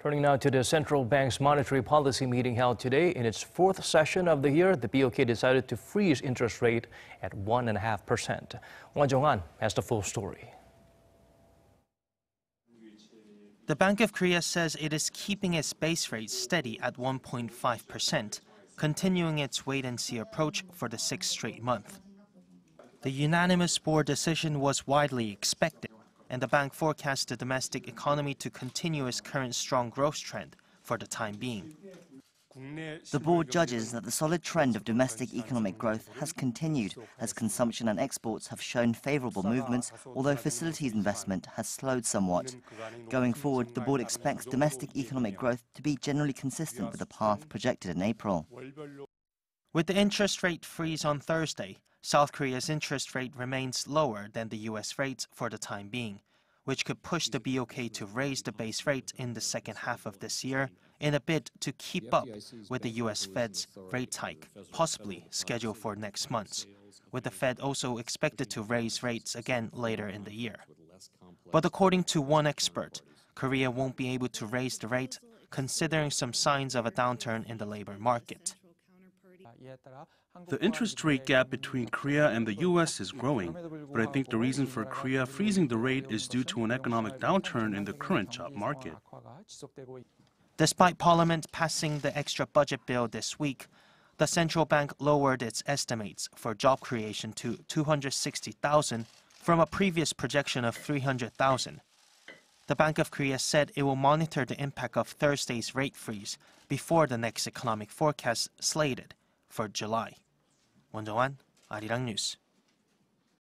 Turning now to the central bank's monetary policy meeting held today. In its fourth session of the year, the BOK decided to freeze interest rate at 1.5%. Jung-hwan has the full story. The Bank of Korea says it is keeping its base rate steady at 1.5%, continuing its wait-and-see approach for the sixth straight month. The unanimous board decision was widely expected, and the bank forecasts the domestic economy to continue its current strong growth trend for the time being. The board judges that the solid trend of domestic economic growth has continued as consumption and exports have shown favorable movements, although facilities investment has slowed somewhat. Going forward, the board expects domestic economic growth to be generally consistent with the path projected in April. With the interest rate freeze on Thursday, South Korea's interest rate remains lower than the U.S. rates for the time being, which could push the BOK to raise the base rate in the second half of this year in a bid to keep up with the U.S. Fed's rate hike, possibly scheduled for next month, with the Fed also expected to raise rates again later in the year. But according to one expert, Korea won't be able to raise the rate considering some signs of a downturn in the labor market. The interest rate gap between Korea and the U.S. is growing, but I think the reason for Korea freezing the rate is due to an economic downturn in the current job market. Despite Parliament passing the extra budget bill this week, the central bank lowered its estimates for job creation to 260,000 from a previous projection of 300,000. The Bank of Korea said it will monitor the impact of Thursday's rate freeze before the next economic forecast slated for July. Jung-hwan, Arirang News.